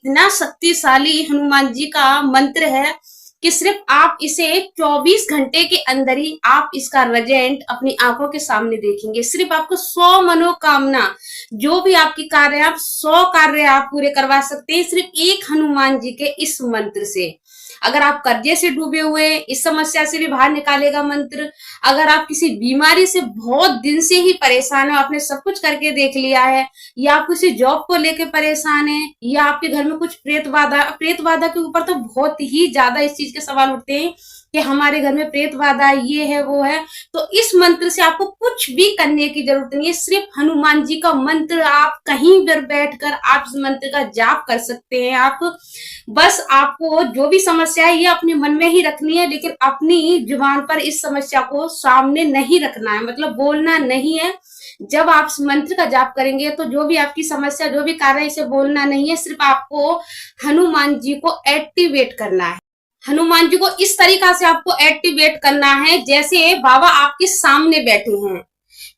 इतना शक्तिशाली हनुमान जी का मंत्र है कि सिर्फ आप इसे 24 घंटे के अंदर ही आप इसका रिजल्ट अपनी आंखों के सामने देखेंगे। सिर्फ आपको 100 मनोकामना, जो भी आपकी कार्य है, आप 100 कार्य आप पूरे करवा सकते हैं सिर्फ एक हनुमान जी के इस मंत्र से। अगर आप कर्जे से डूबे हुए, इस समस्या से भी बाहर निकालेगा मंत्र। अगर आप किसी बीमारी से बहुत दिन से ही परेशान हो, आपने सब कुछ करके देख लिया है, या आप किसी जॉब को लेके परेशान है, या आपके घर में कुछ प्रेत बाधा के ऊपर तो बहुत ही ज्यादा इस चीज के सवाल उठते हैं कि हमारे घर में प्रेत बाधा ये है वो है, तो इस मंत्र से आपको कुछ भी करने की जरूरत नहीं है। सिर्फ हनुमान जी का मंत्र आप कहीं पर बैठकर आप इस मंत्र का जाप कर सकते हैं। आप बस आपको जो भी समस्या है ये अपने मन में ही रखनी है, लेकिन अपनी जुबान पर इस समस्या को सामने नहीं रखना है, मतलब बोलना नहीं है। जब आप इस मंत्र का जाप करेंगे तो जो भी आपकी समस्या, जो भी कार्य, इसे बोलना नहीं है, सिर्फ आपको हनुमान जी को एक्टिवेट करना है। हनुमान जी को इस तरीका से आपको एक्टिवेट करना है जैसे बाबा आपके सामने बैठे हैं,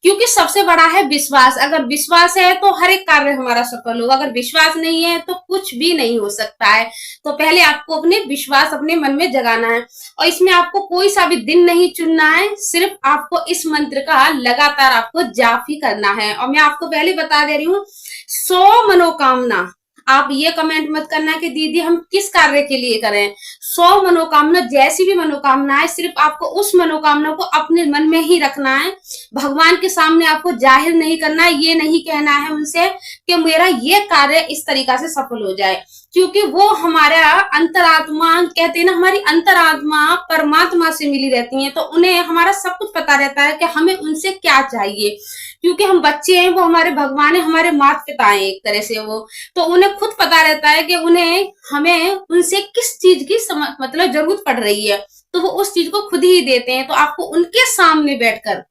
क्योंकि सबसे बड़ा है विश्वास। अगर विश्वास है तो हर एक कार्य हमारा सफल होगा, अगर विश्वास नहीं है तो कुछ भी नहीं हो सकता है। तो पहले आपको अपने विश्वास अपने मन में जगाना है, और इसमें आपको कोई सा भी दिन नहीं चुनना है, सिर्फ आपको इस मंत्र का लगातार आपको जाप ही करना है। और मैं आपको पहले बता दे रही हूँ, 100 मनोकामना, आप ये कमेंट मत करना कि दीदी हम किस कार्य के लिए करें। 100 मनोकामना, जैसी भी मनोकामना है, सिर्फ आपको उस मनोकामना को अपने मन में ही रखना है। भगवान के सामने आपको जाहिर नहीं करना है, ये नहीं कहना है उनसे कि मेरा ये कार्य इस तरीका से सफल हो जाए, क्योंकि वो हमारा अंतरात्मा, कहते हैं ना, हमारी अंतरात्मा परमात्मा से मिली रहती है, तो उन्हें हमारा सब कुछ पता रहता है कि हमें उनसे क्या चाहिए। क्योंकि हम बच्चे हैं, वो हमारे भगवान है, हमारे माता पिता हैं एक तरह से वो, तो उन्हें खुद पता रहता है कि उन्हें हमें उनसे किस चीज की मतलब जरूरत पड़ रही है, तो वो उस चीज को खुद ही देते हैं। तो आपको उनके सामने बैठकर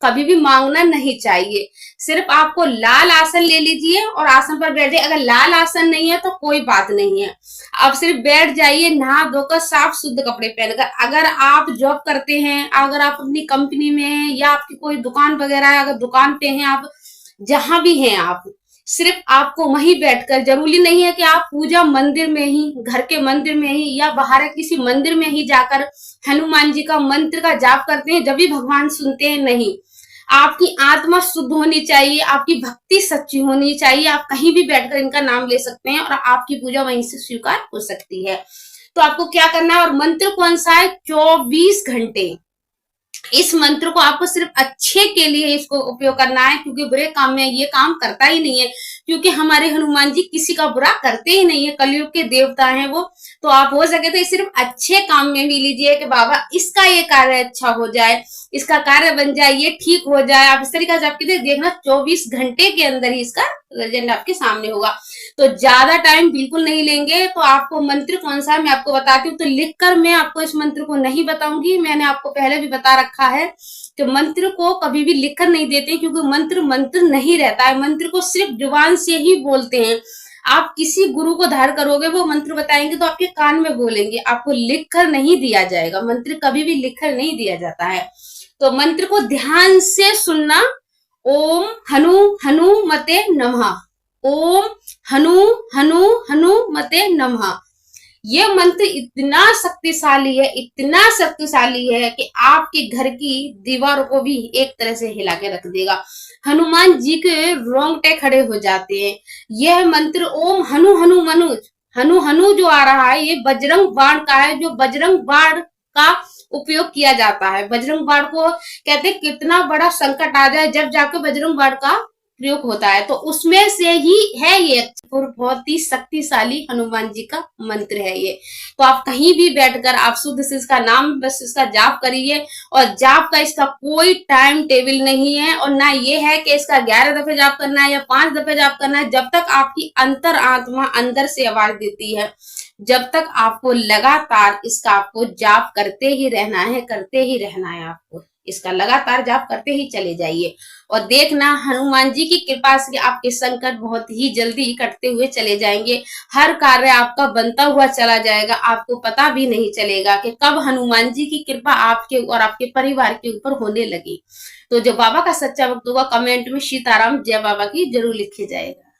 कभी भी मांगना नहीं चाहिए। सिर्फ आपको लाल आसन ले लीजिए और आसन पर बैठ जाइए। अगर लाल आसन नहीं है तो कोई बात नहीं है, आप सिर्फ बैठ जाइए नहा धोकर साफ शुद्ध कपड़े पहनकर। अगर आप जॉब करते हैं, अगर आप अपनी कंपनी में हैं, या आपकी कोई दुकान वगैरह है, अगर दुकान पे हैं आप, जहां भी हैं आप, सिर्फ आपको वहीं बैठकर, जरूरी नहीं है कि आप पूजा मंदिर में ही, घर के मंदिर में ही, या बाहर किसी मंदिर में ही जाकर हनुमान जी का मंत्र का जाप करते हैं जब भी भगवान सुनते हैं, नहीं। आपकी आत्मा शुद्ध होनी चाहिए, आपकी भक्ति सच्ची होनी चाहिए। आप कहीं भी बैठकर इनका नाम ले सकते हैं और आपकी पूजा वहीं से स्वीकार हो सकती है। तो आपको क्या करना है, और मंत्र कौन सा है, 24 घंटे। इस मंत्र को आपको सिर्फ अच्छे के लिए इसको उपयोग करना है, क्योंकि बुरे काम में ये काम करता ही नहीं है, क्योंकि हमारे हनुमान जी किसी का बुरा करते ही नहीं है, कलयुग के देवता हैं वो। तो आप हो सके तो सिर्फ अच्छे काम में भी लीजिए कि बाबा इसका ये कार्य अच्छा हो जाए, इसका कार्य बन जाए, ये ठीक हो जाए। आप इस तरीके से आपके देखना 24 घंटे के अंदर ही इसका रिजल्ट आपके सामने होगा। तो ज्यादा टाइम बिल्कुल नहीं लेंगे। तो आपको मंत्र कौन सा है मैं आपको बताती हूँ। तो लिखकर मैं आपको इस मंत्र को नहीं बताऊंगी, मैंने आपको पहले भी बता रखा है कि मंत्र को कभी भी लिखकर नहीं देते, क्योंकि मंत्र नहीं रहता है। मंत्र को सिर्फ जुबान से ही बोलते हैं। आप किसी गुरु को धार करोगे, वो मंत्र बताएंगे तो आपके कान में बोलेंगे, आपको लिखकर नहीं दिया जाएगा। मंत्र कभी भी लिखकर नहीं दिया जाता है। तो मंत्र को ध्यान से सुनना। ओम हनु हनुमते नमः, ओम हनु हनु हनुमते नमः। ये मंत्र इतना शक्तिशाली है, इतना शक्तिशाली है कि आपके घर की दीवारों को भी एक तरह से हिला के रख देगा। हनुमान जी के रोंगटे खड़े हो जाते हैं। यह मंत्र ओम हनु हनु मनुज, हनु हनु जो आ रहा है, ये बजरंग बाण का है, जो बजरंग बाण का उपयोग किया जाता है। बजरंग बाण को कहते हैं कितना बड़ा संकट आ जाए जब जाके बजरंग बाण का प्रयोग होता है, तो उसमें से ही है ये, और बहुत ही शक्तिशाली हनुमान जी का मंत्र है ये। तो आप कहीं भी बैठकर आप शुद्ध से इसका नाम, बस इसका जाप करिए। और जाप का इसका कोई टाइम टेबल नहीं है, और ना ये है कि इसका 11 दफे जाप करना है या 5 दफे जाप करना है। जब तक आपकी अंतर आत्मा अंदर से आवाज देती है, जब तक आपको लगातार इसका आपको जाप करते ही रहना है, करते ही रहना है। आपको इसका लगातार जाप करते ही चले जाइए, और देखना हनुमान जी की कृपा से आपके संकट बहुत ही जल्दी कटते हुए चले जाएंगे। हर कार्य आपका बनता हुआ चला जाएगा, आपको पता भी नहीं चलेगा कि कब हनुमान जी की कृपा आपके और आपके परिवार के ऊपर होने लगी। तो जो बाबा का सच्चा भक्त होगा, कमेंट में सीताराम जय बाबा की जरूर लिखे जाएगा।